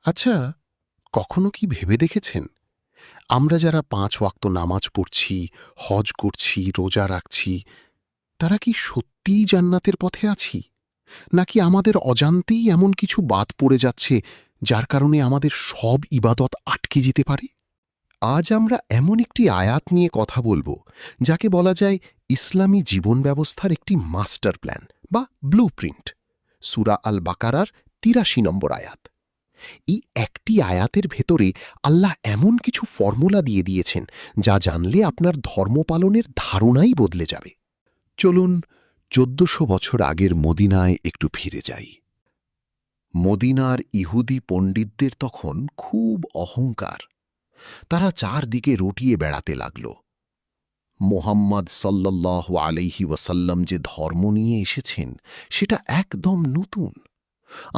আচ্ছা, কখনো কি ভেবে দেখেছেন আমরা যারা ৫ ওয়াক্ত নামাজ পড়ছি, হজ করছি, রোজা রাখছি, তারা কি সত্যিই জান্নাতের পথে আছি, নাকি আমাদের অজান্তেই এমন কিছু বাদ পড়ে যাচ্ছে যার কারণে আমাদের সব ইবাদত আটকে যেতে পারে? আজ আমরা এমন একটি আয়াত নিয়ে কথা বলবো যাকে বলা যায় ইসলামী জীবন ব্যবস্থার একটি মাস্টার প্ল্যান বা ব্লুপ্রিন্ট। সূরা আল বাকারার ৮৩ নম্বর আয়াত। এই একটি আয়াতের ভেতরে আল্লাহ এমন কিছু ফর্মুলা দিয়ে দিয়েছেন যা জানলে আপনার ধর্ম পালনের ধারণাই বদলে যাবে। চলুন ১৪০০ বছর আগের মদিনায় একটু ফিরে যাই। মদিনার ইহুদি পণ্ডিতদের তখন খুব অহংকার। তারা চারদিকে রটিয়ে বেড়াতে লাগল। মোহাম্মদ সাল্লাল্লাহু আলাইহি ওয়াসাল্লাম যে ধর্ম নিয়ে এসেছেন সেটা একদম নতুন।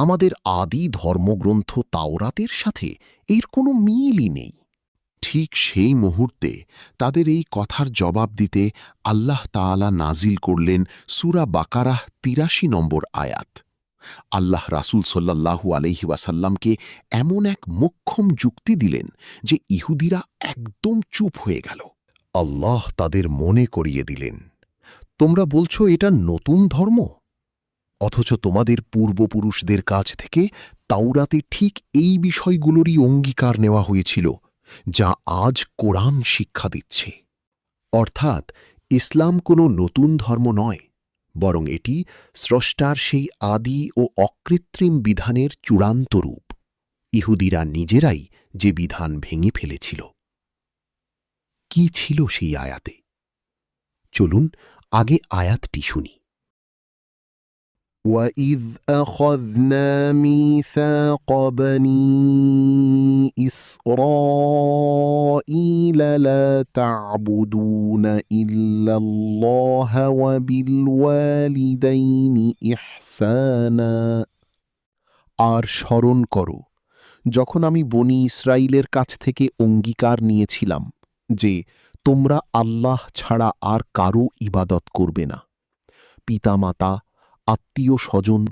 আমাদের আদি ধর্মগ্রন্থ তাওরাতের সাথে এর কোনো মিলই নেই। ঠিক সেই মুহূর্তে তাদের এই কথার জবাব দিতে আল্লাহ তাআলা নাজিল করলেন সূরা বাকারাহ ৮৩ নম্বর আয়াত। আল্লাহ রাসূল সাল্লাল্লাহু আলাইহি ওয়াসাল্লামকে এমন এক মোক্ষম যুক্তি দিলেন যে ইহুদিরা একদম চুপ হয়ে গেল। আল্লাহ তাদের মনে করিয়ে দিলেন, তোমরা বলছো এটা নতুন ধর্ম, অথচ তোমাদের পূর্বপুরুষদের কাছ থেকে তাওরাতে ঠিক এই বিষয়গুলোরই অঙ্গীকার নেওয়া হয়েছিল যা আজ কোরআন শিক্ষা দিচ্ছে। অর্থাৎ ইসলাম কোনো নতুন ধর্ম নয়, বরং এটি স্রষ্টার সেই আদি ও অকৃত্রিম বিধানের চূড়ান্ত রূপ। ইহুদিরা নিজেরাই যে বিধান ভেঙে ফেলেছিল। কি ছিল সেই আয়াতে? চলুন আগে আয়াতটি শুনি। وَإِذْ أَخَذْنَا مِيثَاقَ بَنِي إِسْرَائِيلَ لَا تَعْبُدُونَ إِلَّا اللَّهَ وَبِالْوَالِدَيْنِ إِحْسَانًا। আর স্মরণ করো যখন আমি বনি ইসরাইলের কাছ থেকে অঙ্গীকার নিয়েছিলাম যে তোমরা আল্লাহ ছাড়া আর কারো ইবাদত করবে না। পিতামাতা, আত্মীয় স্বজন,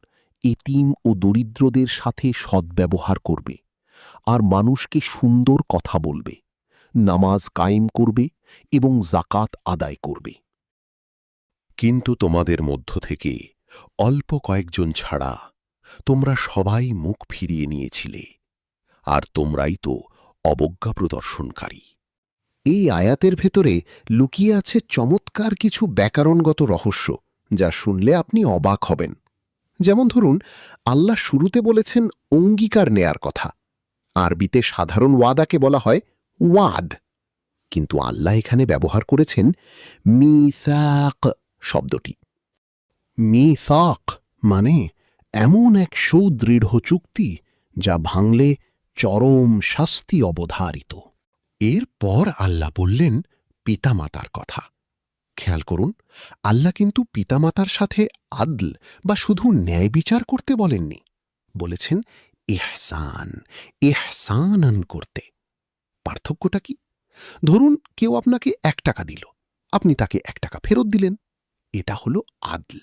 এতিম ও দরিদ্রদের সাথে সদ্ব্যবহার করবে, আর মানুষকে সুন্দর কথা বলবে, নামাজ কায়েম করবে এবং যাকাত আদায় করবে। কিন্তু তোমাদের মধ্য থেকে অল্প কয়েকজন ছাড়া তোমরা সবাই মুখ ফিরিয়ে নিয়েছিলে, আর তোমরাই তো অবজ্ঞা প্রদর্শনকারী। এই আয়াতের ভেতরে লুকিয়ে আছে চমৎকার কিছু ব্যাকরণগত রহস্য যা শুনলে আপনি অবাক হবেন। যেমন ধরুন, আল্লাহ শুরুতে বলেছেন অঙ্গীকার নেয়ার কথা। আরবিতে সাধারণ ওয়াদাকে বলা হয় ওয়াদ, কিন্তু আল্লাহ এখানে ব্যবহার করেছেন মিসাক শব্দটি। মিসাক মানে এমন এক সুদৃঢ় চুক্তি যা ভাঙলে চরম শাস্তি অবধারিত। এরপর আল্লাহ বললেন পিতামাতার কথা। খেয়াল করুন, আল্লাহ কিন্তু পিতামাতার সাথে আদল বা শুধু ন্যায় বিচার করতে বলেননি, বলেছেন ইহসান, ইহসানান করতে। পার্থক্যটা কি? ধরুন কেউ আপনাকে ১ টাকা দিল, আপনি তাকে ১ টাকা ফেরত দিলেন, এটা হলো আদল।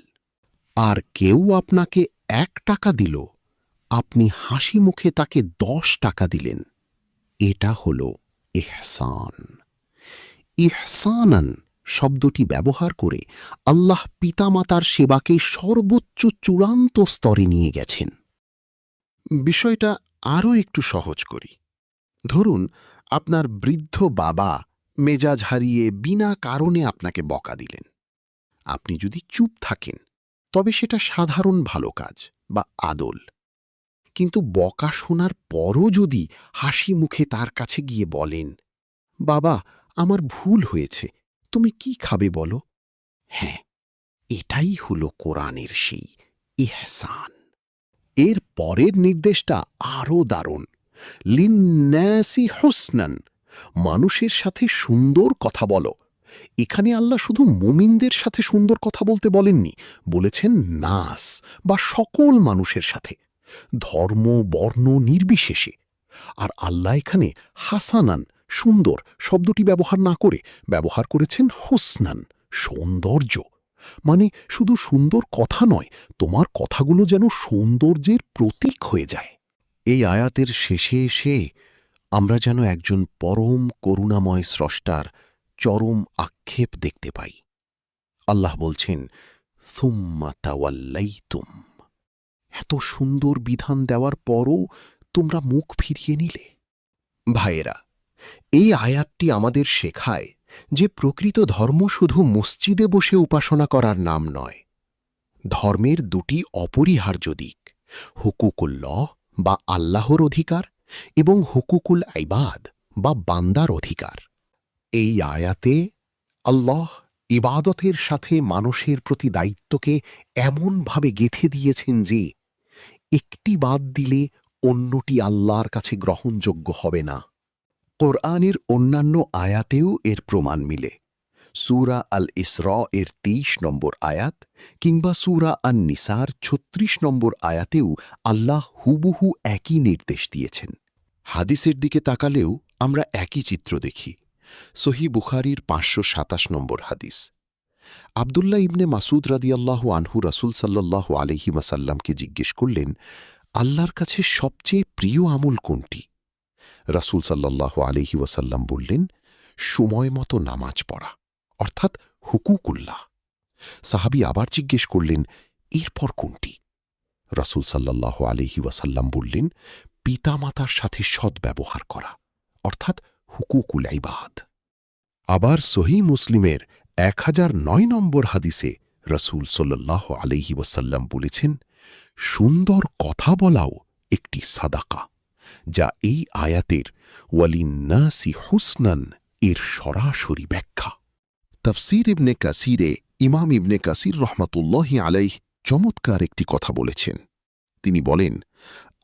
আর কেউ আপনাকে ১ টাকা দিল, আপনি হাসি মুখে তাকে ১০ টাকা দিলেন, এটা হলো ইহসান। ইহসানান শব্দটি ব্যবহার করে আল্লাহ পিতামাতার সেবাকে সর্বোচ্চ চূড়ান্ত স্তরে নিয়ে গেছেন। বিষয়টা আরও একটু সহজ করি। ধরুন আপনার বৃদ্ধ বাবা মেজাজ হারিয়ে বিনা কারণে আপনাকে বকা দিলেন। আপনি যদি চুপ থাকেন তবে সেটা সাধারণ ভালো কাজ বা আদল। কিন্তু বকা শোনার পরও যদি হাসি মুখে তার কাছে গিয়ে বলেন, বাবা আমার ভুল হয়েছে, তুমি কি খাবে বলো? হ্যাঁ, এটাই হলো কোরআনের সেই ইহসান। এর পরের নির্দেশটা আরও দারুণ। লিন্নাসি হুসনান, মানুষের সাথে সুন্দর কথা বলো। এখানে আল্লাহ শুধু মুমিনদের সাথে সুন্দর কথা বলতে বলেননি, বলেছেন নাস বা সকল মানুষের সাথে, ধর্ম বর্ণ নির্বিশেষে। আর আল্লাহ এখানে হাসানান সুন্দর শব্দটি ব্যবহার না করে ব্যবহার করেছেন হুসনান সৌন্দর্য। মানে শুধু সুন্দর কথা নয়, তোমার কথাগুলো যেন সৌন্দর্যের প্রতীক হয়ে যায়। এই আয়াতের শেষে এসে আমরা যেন একজন পরম করুণাময় স্রষ্টার চরম আক্ষেপ দেখতে পাই। আল্লাহ বলছেন, সুম্মা তাওয়াল্লাইতুম, এত সুন্দর বিধান দেওয়ার পরও তোমরা মুখ ফিরিয়ে নিলে। ভাইয়েরা, এই আয়াতটি আমাদের শেখায় যে প্রকৃত ধর্ম শুধু মসজিদে বসে উপাসনা করার নাম নয়। ধর্মের দুটি অপরিহার্য দিক, হুকুকুল্লাহ বা আল্লাহর অধিকার এবং হুকুকুল ইবাদ বা বান্দার অধিকার। এই আয়াতে আল্লাহ ইবাদতের সাথে মানুষের প্রতি দায়িত্বকে এমনভাবে গেঁথে দিয়েছেন যে একটি বাদ দিলে অন্যটি আল্লাহর কাছে গ্রহণযোগ্য হবে না। কোরআনের অন্যান্য আয়াতেও এর প্রমাণ মিলে। সূরা আল ইসরা এর ২৩ নম্বর আয়াত কিংবা সূরা আন নিসার ৩৬ নম্বর আয়াতেও আল্লাহ হুবহু একই নির্দেশ দিয়েছেন। হাদিসের দিকে তাকালেও আমরা একই চিত্র দেখি। সহিহ বুখারীর ৫২৭ নম্বর হাদিস। আবদুল্লাহ ইবনে মাসুদ রাদিয়াল্লাহু আনহু রাসূল সাল্লাল্লাহু আলাইহি ওয়াসাল্লামকে জিজ্ঞেস করলেন, আল্লাহর কাছে সবচেয়ে প্রিয় আমল কোনটি? রাসূল সাল্লাল্লাহু আলাইহি ওয়াসাল্লাম বললেন, সময় মতো নামাজ পড়া, অর্থাৎ হুকুকুল্লাহ। সাহাবী আবার জিজ্ঞেস করলেন, এরপর কোনটি? রাসূল সাল্লাল্লাহু আলাইহি ওয়াসাল্লাম বললেন, পিতামাতার সাথে সদ্ব্যবহার করা, অর্থাৎ হুকুকুল ইবাদ। আবার সহিহ মুসলিমের ১০০৯ নম্বর হাদিসে রাসূল সাল্লাল্লাহু আলাইহি ওয়াসাল্লাম বলেছেন, সুন্দর কথা বলাও একটি সাদাকা, যা এই আয়াতের ওয়ালিন্নাসি হুসনান এর সরাসরি ব্যাখ্যা। তাফসীর ইবনে কাসিরে ইমাম ইবনে কাসির রহমাতুল্লাহি আলাইহ চমৎকার একটি কথা বলেছেন। তিনি বলেন,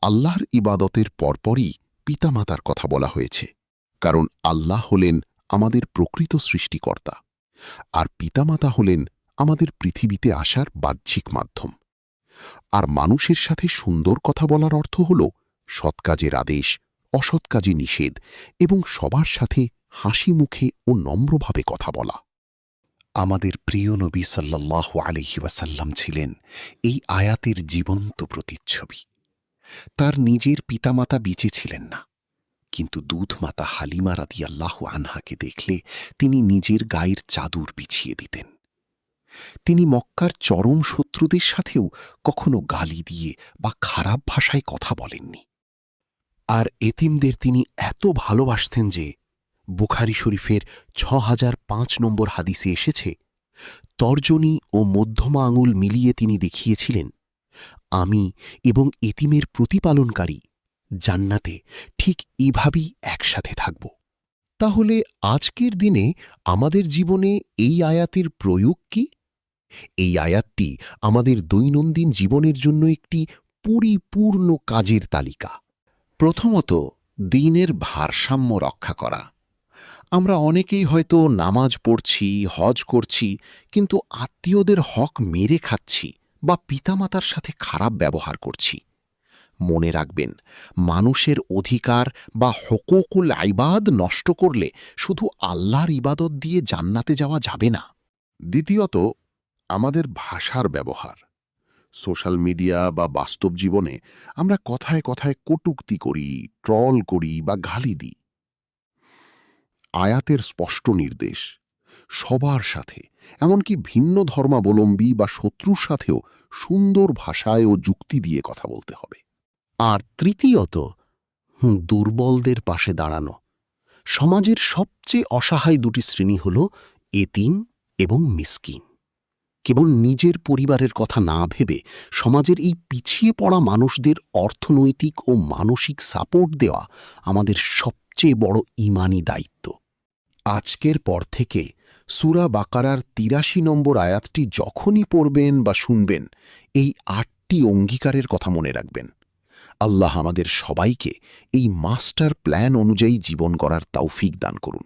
আল্লাহর ইবাদতের পরপরই পিতামাতার কথা বলা হয়েছে, কারণ আল্লাহ হলেন আমাদের প্রকৃত সৃষ্টিকর্তা, আর পিতামাতা হলেন আমাদের পৃথিবীতে আসার বাহ্যিক মাধ্যম। আর মানুষের সাথে সুন্দর কথা বলার অর্থ হল সৎ কাজের আদেশ, অসৎ কাজে নিষেধ এবং সবার সাথে হাসি মুখে ও নম্রভাবে কথা বলা। আমাদের প্রিয় নবী সাল্লাল্লাহু আলাইহি ওয়াসাল্লাম ছিলেন এই আয়াতের জীবন্ত প্রতিচ্ছবি। তার নিজের পিতামাতা বেঁচে ছিলেন না, কিন্তু দুধমাতা হালিমা রাদিয়াল্লাহু আনহাকে দেখলে তিনি নিজের গায়ের চাদর বিছিয়ে দিতেন। তিনি মক্কার চরম শত্রুদের সাথেও কখনো গালি দিয়ে বা খারাপ ভাষায় কথা বলেননি। আর এতিমদের তিনি এত ভালোবাসতেন যে বুখারী শরীফের ৬০০৫ নম্বর হাদিসে এসেছে, তর্জনী ও মধ্যমা আঙুল মিলিয়ে তিনি দেখিয়েছিলেন, আমি এবং এতিমের প্রতিপালনকারী জান্নাতে ঠিক এভাবেই একসাথে থাকব। তাহলে আজকের দিনে আমাদের জীবনে এই আয়াতের প্রয়োগ কি? এই আয়াতটি আমাদের দৈনন্দিন জীবনের জন্য একটি পরিপূর্ণ কাজের তালিকা। প্রথমত, দ্বীনের ভারসাম্য রক্ষা করা। আমরা অনেকেই হয়তো নামাজ পড়ছি, হজ করছি, কিন্তু আত্মীয়দের হক মেরে খাচ্ছি বা পিতামাতার সাথে খারাপ ব্যবহার করছি। মনে রাখবেন, মানুষের অধিকার বা হুকুকুল ইবাদ নষ্ট করলে শুধু আল্লাহর ইবাদত দিয়ে জান্নাতে যাওয়া যাবে না। দ্বিতীয়ত, আমাদের ভাষার ব্যবহার। সোশ্যাল মিডিয়া বা বাস্তব জীবনে আমরা কথায় কথায় কটূক্তি করি, ট্রল করি বা গালি দিই। আয়াতের স্পষ্ট নির্দেশ, সবার সাথে, এমনকি ভিন্ন ধর্মাবলম্বী বা শত্রুর সাথেও সুন্দর ভাষায় ও যুক্তি দিয়ে কথা বলতে হবে। আর তৃতীয়ত, দুর্বলদের পাশে দাঁড়ানো। সমাজের সবচেয়ে অসহায় দুটি শ্রেণী হল এতিম এবং মিসকিন। কেবল নিজের পরিবারের কথা না ভেবে সমাজের এই পিছিয়ে পড়া মানুষদের অর্থনৈতিক ও মানসিক সাপোর্ট দেওয়া আমাদের সবচেয়ে বড় ঈমানি দায়িত্ব। আজকের পর থেকে সূরা বাকারার ৮৩ নম্বর আয়াতটি যখনই পড়বেন বা শুনবেন, এই ৮টি অঙ্গীকারের কথা মনে রাখবেন। আল্লাহ আমাদের সবাইকে এই মাস্টার প্ল্যান অনুযায়ী জীবন গড়ার তৌফিক দান করুন।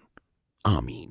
আমিন।